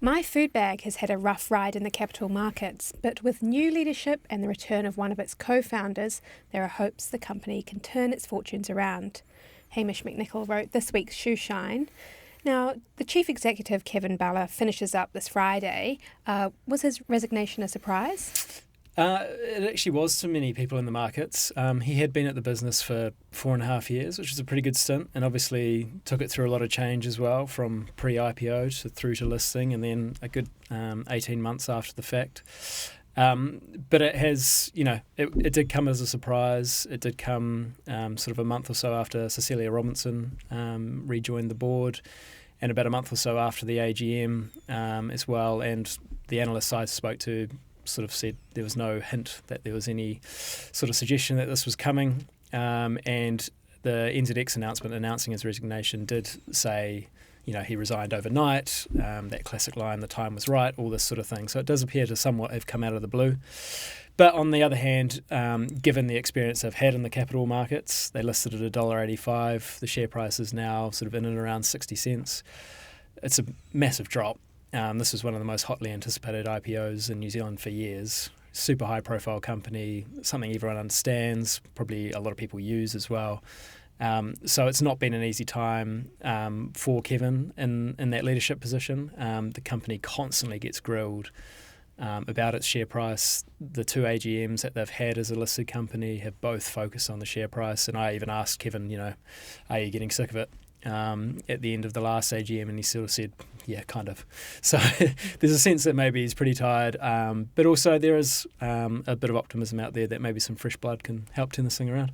My food bag has had a rough ride in the capital markets, but with new leadership and the return of one of its co-founders, there are hopes the company can turn its fortunes around. Hamish McNicol wrote this week's Shoe Shine. Now, the chief executive, Kevin Balla, finishes up this Friday. Was his resignation a surprise? It actually was to many people in the markets. He had been at the business for 4.5 years, which was a pretty good stint, and obviously took it through a lot of change as well, from pre-IPO through to listing, and then a good 18 months after the fact. But it has, it did come as a surprise. It did come sort of a month or so after Cecilia Robinson rejoined the board, and about a month or so after the AGM as well. And the analysts I spoke to sort of said there was no hint that there was any sort of suggestion that this was coming. And the NZX announcement announcing his resignation did say, he resigned overnight, that classic line, the time was right, all this sort of thing. So it does appear to somewhat have come out of the blue. But on the other hand, given the experience they've had in the capital markets, they listed at $1.85. The share price is now sort of in and around 60 cents. It's a massive drop. This was one of the most hotly anticipated IPOs in New Zealand for years. Super high profile company, something everyone understands, probably a lot of people use as well. So it's not been an easy time for Kevin in that leadership position. The company constantly gets grilled about its share price. The two AGMs that they've had as a listed company have both focused on the share price. And I even asked Kevin, are you getting sick of it? At the end of the last AGM, and he sort of said, yeah, kind of. So there's a sense that maybe he's pretty tired, but also there is a bit of optimism out there that maybe some fresh blood can help turn this thing around.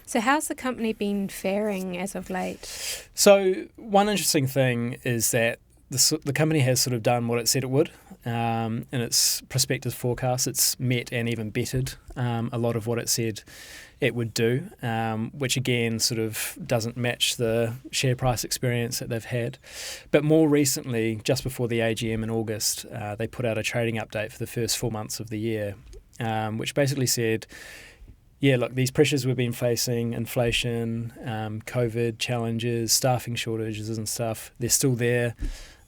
So how's the company been faring as of late? So one interesting thing is that the company has sort of done what it said it would in its prospective forecast. It's met and even bettered a lot of what it said it would do, which again sort of doesn't match the share price experience that they've had. But more recently, just before the AGM in August, they put out a trading update for the first 4 months of the year, which basically said, yeah, look, these pressures we've been facing, inflation, COVID challenges, staffing shortages and stuff, they're still there.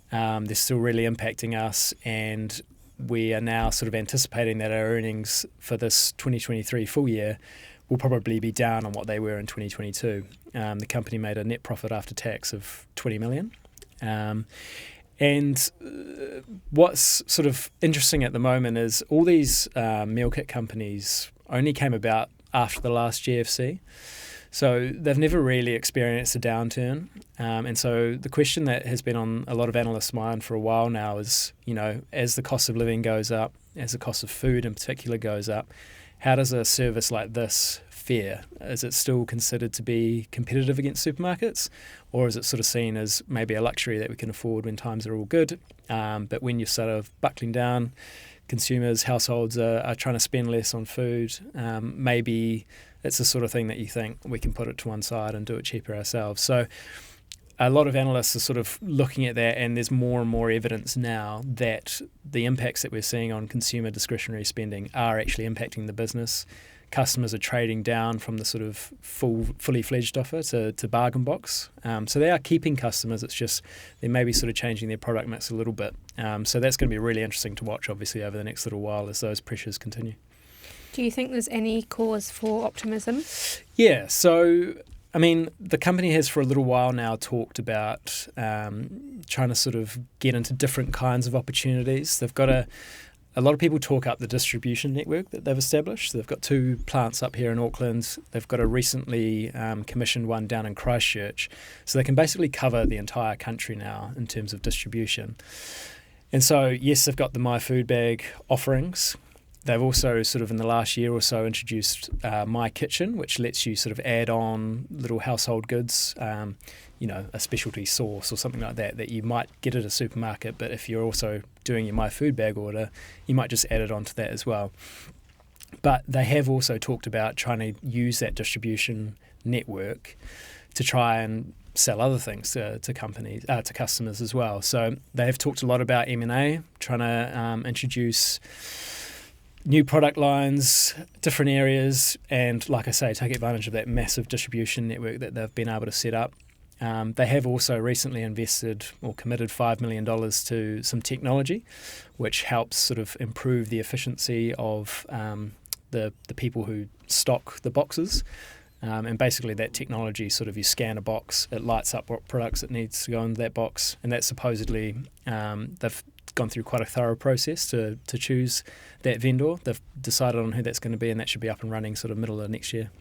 They're still really impacting us, and we are now sort of anticipating that our earnings for this 2023 full year will probably be down on what they were in 2022. The company made a net profit after tax of $20 million. And what's sort of interesting at the moment is all these meal kit companies only came about after the last GFC. So they've never really experienced a downturn. And so the question that has been on a lot of analysts' mind for a while now is, as the cost of living goes up, as the cost of food in particular goes up, how does a service like this fare? Is it still considered to be competitive against supermarkets? Or is it sort of seen as maybe a luxury that we can afford when times are all good? But when you're sort of buckling down, consumers, households are trying to spend less on food, maybe it's the sort of thing that you think we can put it to one side and do it cheaper ourselves. So a lot of analysts are sort of looking at that, and there's more and more evidence now that the impacts that we're seeing on consumer discretionary spending are actually impacting the business. Customers are trading down from the sort of fully fledged offer to bargain box. So they are keeping customers. It's just they may be sort of changing their product mix a little bit. So that's going to be really interesting to watch, obviously, over the next little while as those pressures continue. Do you think there's any cause for optimism? Yeah, so the company has for a little while now talked about trying to sort of get into different kinds of opportunities. They've got a lot of people talk up the distribution network that they've established. So they've got 2 plants up here in Auckland. They've got a recently commissioned one down in Christchurch. So they can basically cover the entire country now in terms of distribution. And so, yes, they've got the My Food Bag offerings. They've also sort of in the last year or so introduced My Kitchen, which lets you sort of add on little household goods, a specialty sauce or something like that you might get at a supermarket. But if you're also doing your My Food Bag order, you might just add it onto that as well. But they have also talked about trying to use that distribution network to try and sell other things to companies, to customers as well. So they have talked a lot about M&A, trying to introduce new product lines, different areas, and like I say, take advantage of that massive distribution network that they've been able to set up. They have also recently invested or committed $5 million to some technology, which helps sort of improve the efficiency of the people who stock the boxes. And basically that technology, sort of you scan a box, it lights up what products it needs to go into that box. And that's supposedly, they've gone through quite a thorough process to choose that vendor. They've decided on who that's going to be, and that should be up and running sort of middle of next year.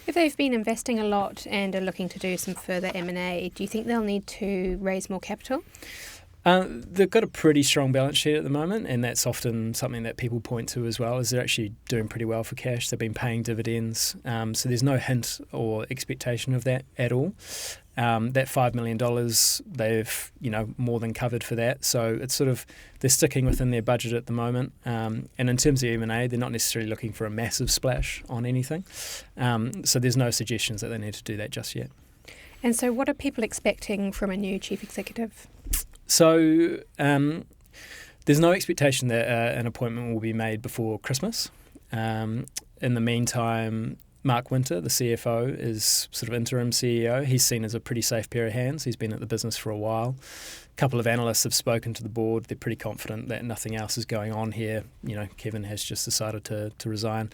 If they've been investing a lot and are looking to do some further M&A, do you think they'll need to raise more capital? They've got a pretty strong balance sheet at the moment, and that's often something that people point to as well, is they're actually doing pretty well for cash. They've been paying dividends, so there's no hint or expectation of that at all. That $5 million, they've more than covered for that. So it's sort of, they're sticking within their budget at the moment. And in terms of M&A, they're not necessarily looking for a massive splash on anything. So there's no suggestions that they need to do that just yet. And so what are people expecting from a new chief executive? So there's no expectation that an appointment will be made before Christmas. In the meantime, Mark Winter, the CFO, is sort of interim CEO. He's seen as a pretty safe pair of hands. He's been at the business for a while. A couple of analysts have spoken to the board. They're pretty confident that nothing else is going on here. Kevin has just decided to resign.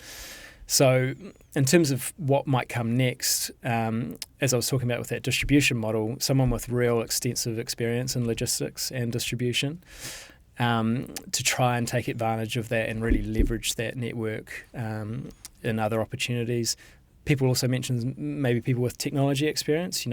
So in terms of what might come next, as I was talking about with that distribution model, someone with real extensive experience in logistics and distribution, to try and take advantage of that and really leverage that network in other opportunities. People also mentioned maybe people with technology experience.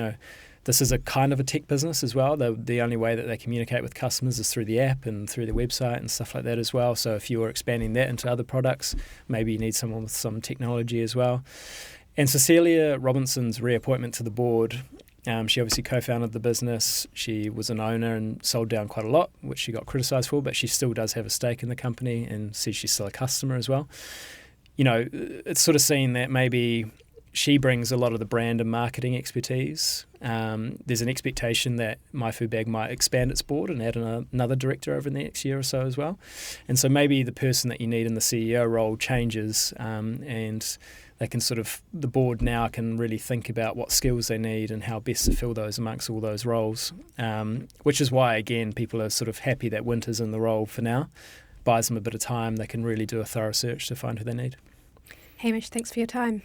This is a kind of a tech business as well. The only way that they communicate with customers is through the app and through the website and stuff like that as well. So if you're expanding that into other products, maybe you need someone with some technology as well. And Cecilia Robinson's reappointment to the board, she obviously co-founded the business. She was an owner and sold down quite a lot, which she got criticised for, but she still does have a stake in the company and says she's still a customer as well. It's sort of seen that maybe she brings a lot of the brand and marketing expertise. There's an expectation that My Food Bag might expand its board and add another director over the next year or so as well. And so maybe the person that you need in the CEO role changes, and they can the board now can really think about what skills they need and how best to fill those amongst all those roles, which is why, again, people are sort of happy that Winter's in the role for now. Buys them a bit of time. They can really do a thorough search to find who they need. Hamish, thanks for your time.